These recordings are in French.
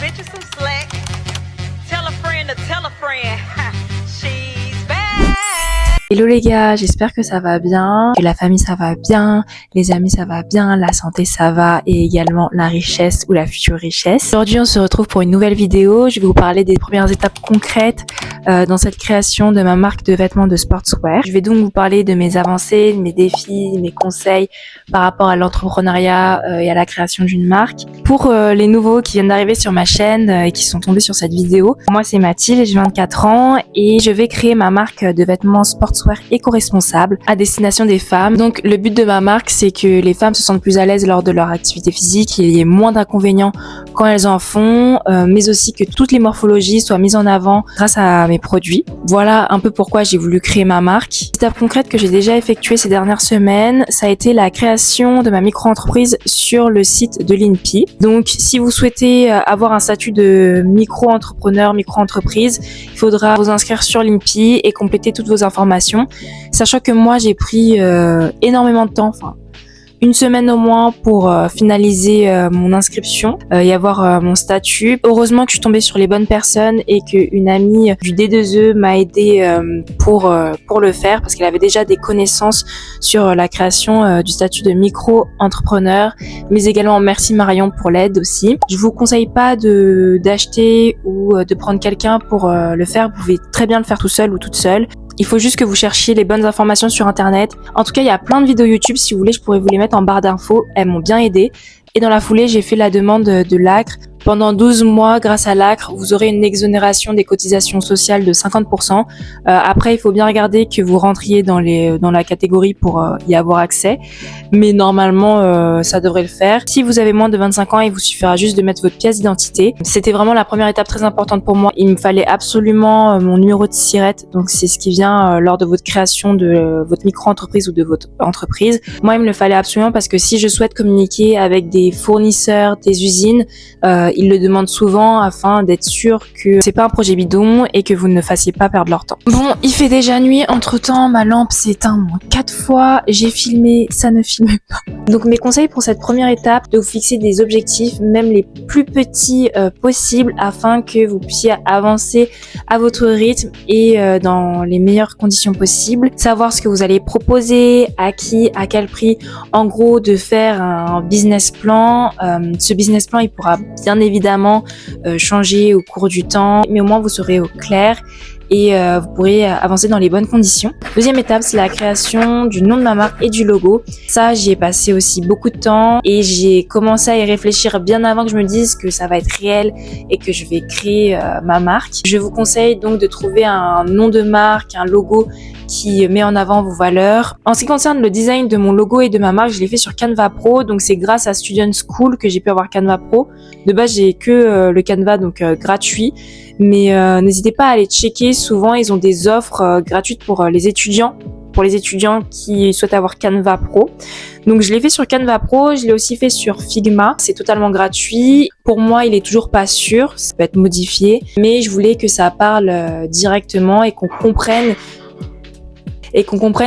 bitch is some slack. Tell a friend to tell a friend. She's back. Hello les gars, j'espère que ça va bien, que la famille ça va bien, les amis ça va bien, la santé ça va et également la richesse ou la future richesse. Aujourd'hui on se retrouve pour une nouvelle vidéo, je vais vous parler des premières étapes concrètes dans cette création de ma marque de vêtements de sportswear. Je vais donc vous parler de mes avancées, de mes défis, mes conseils par rapport à l'entrepreneuriat et à la création d'une marque. Pour les nouveaux qui viennent d'arriver sur ma chaîne et qui sont tombés sur cette vidéo, moi c'est Mathilde, j'ai 24 ans et je vais créer ma marque de vêtements sportswear éco-responsable à destination des femmes. Donc le but de ma marque, c'est que les femmes se sentent plus à l'aise lors de leur activité physique, qu'il y ait moins d'inconvénients quand elles en font, mais aussi que toutes les morphologies soient mises en avant grâce à mes produits. Voilà un peu pourquoi j'ai voulu créer ma marque. L'étape concrète que j'ai déjà effectuée ces dernières semaines, ça a été la création de ma micro-entreprise sur le site de l'INPI. Donc si vous souhaitez avoir un statut de micro-entrepreneur, micro-entreprise, il faudra vous inscrire sur l'INPI et compléter toutes vos informations. Sachant que moi j'ai pris énormément de temps, une semaine au moins pour finaliser mon inscription et avoir mon statut. Heureusement que je suis tombée sur les bonnes personnes et qu'une amie du D2E m'a aidée pour le faire parce qu'elle avait déjà des connaissances sur la création du statut de micro-entrepreneur, mais également merci Marion pour l'aide aussi. Je vous conseille pas d'acheter ou de prendre quelqu'un pour le faire, vous pouvez très bien le faire tout seul ou toute seule. Il faut juste que vous cherchiez les bonnes informations sur internet. En tout cas, il y a plein de vidéos YouTube, si vous voulez, je pourrais vous les mettre en barre d'infos. Elles m'ont bien aidé. Et dans la foulée, j'ai fait la demande de l'ACRE. Pendant 12 mois, grâce à l'ACRE, vous aurez une exonération des cotisations sociales de 50%. Après, il faut bien regarder que vous rentriez dans la catégorie pour y avoir accès. Mais normalement, ça devrait le faire. Si vous avez moins de 25 ans, il vous suffira juste de mettre votre pièce d'identité. C'était vraiment la première étape très importante pour moi. Il me fallait absolument mon numéro de SIRET. Donc, c'est ce qui vient lors de votre création de votre micro-entreprise ou de votre entreprise. Moi, il me le fallait absolument parce que si je souhaite communiquer avec des fournisseurs, des usines, ils le demandent souvent afin d'être sûr que c'est pas un projet bidon et que vous ne fassiez pas perdre leur temps. Bon, il fait déjà nuit. Entre temps, ma lampe s'est éteinte 4 fois. J'ai filmé, ça ne filme pas. Donc mes conseils pour cette première étape, de vous fixer des objectifs, même les plus petits possibles, afin que vous puissiez avancer à votre rythme et dans les meilleures conditions possibles. Savoir ce que vous allez proposer, à qui, à quel prix. En gros, de faire un business plan. Ce business plan, il pourra bien évidemment changer au cours du temps, mais au moins vous serez au clair et vous pourrez avancer dans les bonnes conditions. Deuxième étape, c'est la création du nom de ma marque et du logo. Ça, j'y ai passé aussi beaucoup de temps et j'ai commencé à y réfléchir bien avant que je me dise que ça va être réel et que je vais créer ma marque. Je vous conseille donc de trouver un nom de marque, un logo qui met en avant vos valeurs. En ce qui concerne le design de mon logo et de ma marque, je l'ai fait sur Canva Pro, donc c'est grâce à Student School que j'ai pu avoir Canva Pro. De base, j'ai que le Canva, donc gratuit, mais n'hésitez pas à aller checker. Souvent, ils ont des offres gratuites pour les étudiants qui souhaitent avoir Canva Pro. Donc je l'ai fait sur Canva Pro, je l'ai aussi fait sur Figma, c'est totalement gratuit. Pour moi, il est toujours pas sûr, ça peut être modifié, mais je voulais que ça parle directement et qu'on comprenne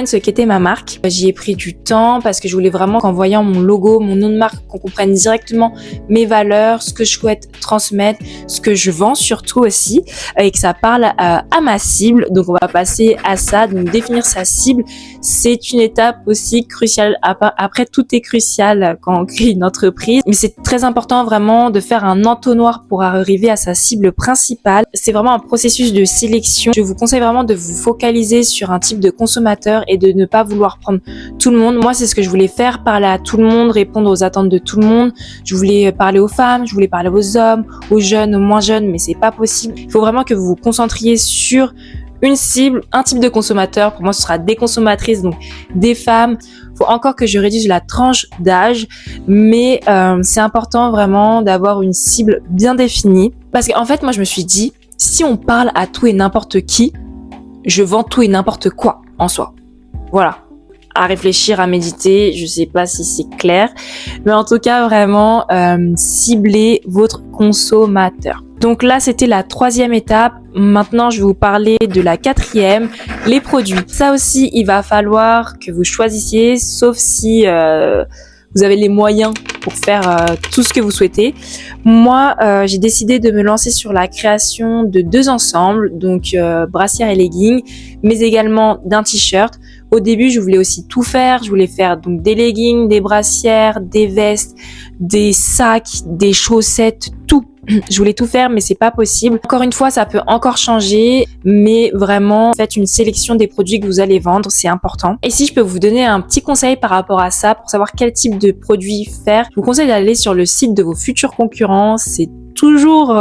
ce qu'était ma marque. J'y ai pris du temps parce que je voulais vraiment qu'en voyant mon logo, mon nom de marque, qu'on comprenne directement mes valeurs, ce que je souhaite transmettre, ce que je vends surtout aussi, et que ça parle à ma cible. Donc on va passer à ça, donc définir sa cible, c'est une étape aussi cruciale. Après, tout est crucial quand on crée une entreprise, mais c'est très important vraiment de faire un entonnoir pour arriver à sa cible principale. C'est vraiment un processus de sélection. Je vous conseille vraiment de vous focaliser sur un type de consommateur et de ne pas vouloir prendre tout le monde. Moi, c'est ce que je voulais faire, parler à tout le monde, répondre aux attentes de tout le monde. Je voulais parler aux femmes, je voulais parler aux hommes, aux jeunes, aux moins jeunes, mais c'est pas possible. Il faut vraiment que vous vous concentriez sur une cible, un type de consommateur. Pour moi, ce sera des consommatrices, donc des femmes. Faut encore que je réduise la tranche d'âge, mais c'est important vraiment d'avoir une cible bien définie. Parce qu'en fait, moi, je me suis dit, si on parle à tout et n'importe qui, je vends tout et n'importe quoi en soi. Voilà. À réfléchir, à méditer, je sais pas si c'est clair, mais en tout cas vraiment ciblez votre consommateur. Donc là c'était la 3e étape. Maintenant je vais vous parler de la 4e, les produits. Ça aussi il va falloir que vous choisissiez, sauf si vous avez les moyens pour faire tout ce que vous souhaitez. Moi, j'ai décidé de me lancer sur la création de 2 ensembles, donc brassière et leggings, mais également d'un t-shirt. Au début, je voulais aussi tout faire. Je voulais faire donc des leggings, des brassières, des vestes, des sacs, des chaussettes, tout. Je voulais tout faire, mais c'est pas possible. Encore une fois, ça peut encore changer, mais vraiment, faites une sélection des produits que vous allez vendre, c'est important. Et si je peux vous donner un petit conseil par rapport à ça, pour savoir quel type de produit faire, je vous conseille d'aller sur le site de vos futurs concurrents. C'est toujours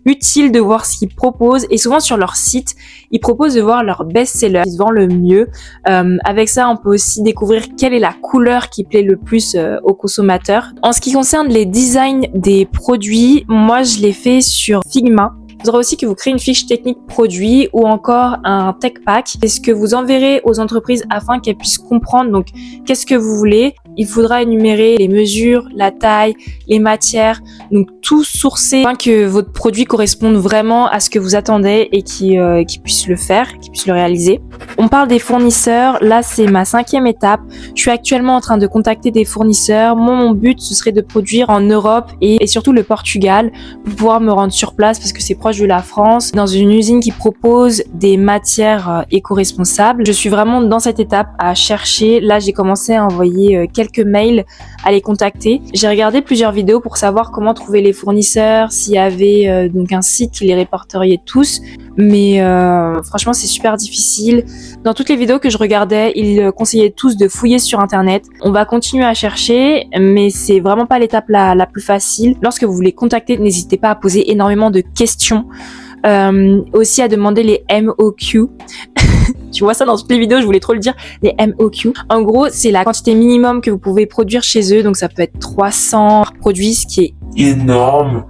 utile de voir ce qu'ils proposent, et souvent sur leur site, ils proposent de voir leur best-seller qui se vend le mieux. Avec ça, on peut aussi découvrir quelle est la couleur qui plaît le plus aux consommateurs. En ce qui concerne les designs des produits, moi je l'ai fait sur Figma. Il faudra aussi que vous créez une fiche technique produit ou encore un tech pack. C'est ce que vous enverrez aux entreprises afin qu'elles puissent comprendre donc qu'est-ce que vous voulez. Il faudra énumérer les mesures, la taille, les matières, donc tout sourcer afin que votre produit corresponde vraiment à ce que vous attendez et qui puisse le faire, qui puisse le réaliser. On parle des fournisseurs. Là, c'est ma 5e étape. Je suis actuellement en train de contacter des fournisseurs. Moi, mon but, ce serait de produire en Europe et surtout le Portugal pour pouvoir me rendre sur place parce que c'est proche de la France, dans une usine qui propose des matières éco-responsables. Je suis vraiment dans cette étape à chercher. Là, j'ai commencé à envoyer quelques mails, à les contacter. J'ai regardé plusieurs vidéos pour savoir comment trouver les fournisseurs, s'il y avait donc un site qui les répertoriait tous. Mais franchement, c'est super difficile. Dans toutes les vidéos que je regardais, ils conseillaient tous de fouiller sur Internet. On va continuer à chercher, mais c'est vraiment pas l'étape la plus facile. Lorsque vous voulez contacter, n'hésitez pas à poser énormément de questions. Aussi à demander les MOQ. Tu vois ça dans toutes les vidéos, je voulais trop le dire, les MOQ. En gros, c'est la quantité minimum que vous pouvez produire chez eux, donc ça peut être 300 produits, ce qui est énorme.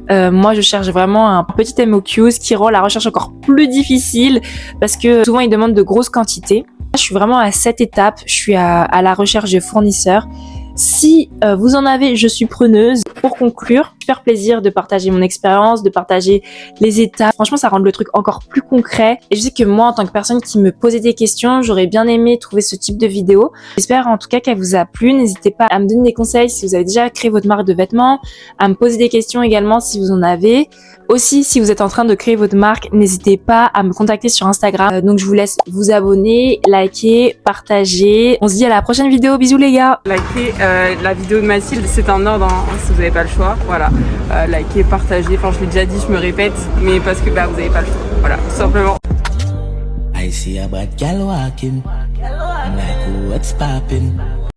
Moi, je cherche vraiment un petit MOQ, ce qui rend la recherche encore plus difficile parce que souvent ils demandent de grosses quantités. Je suis vraiment à cette étape, je suis à la recherche de fournisseurs. Si vous en avez, je suis preneuse. Pour conclure, super plaisir de partager mon expérience, de partager les étapes. Franchement, ça rend le truc encore plus concret. Et je sais que moi, en tant que personne qui me posait des questions, j'aurais bien aimé trouver ce type de vidéo. J'espère en tout cas qu'elle vous a plu. N'hésitez pas à me donner des conseils si vous avez déjà créé votre marque de vêtements, à me poser des questions également si vous en avez. Aussi, si vous êtes en train de créer votre marque, n'hésitez pas à me contacter sur Instagram. Donc, je vous laisse vous abonner, liker, partager. On se dit à la prochaine vidéo. Bisous les gars. Likez la vidéo de Mathilde, c'est un ordre hein, si vous n'avez pas le choix. Voilà, likez, partagez. Enfin, je l'ai déjà dit, je me répète, mais parce que vous n'avez pas le choix. Voilà, tout simplement. I see a bad gal walking. I'm like, oh, what's poppin'?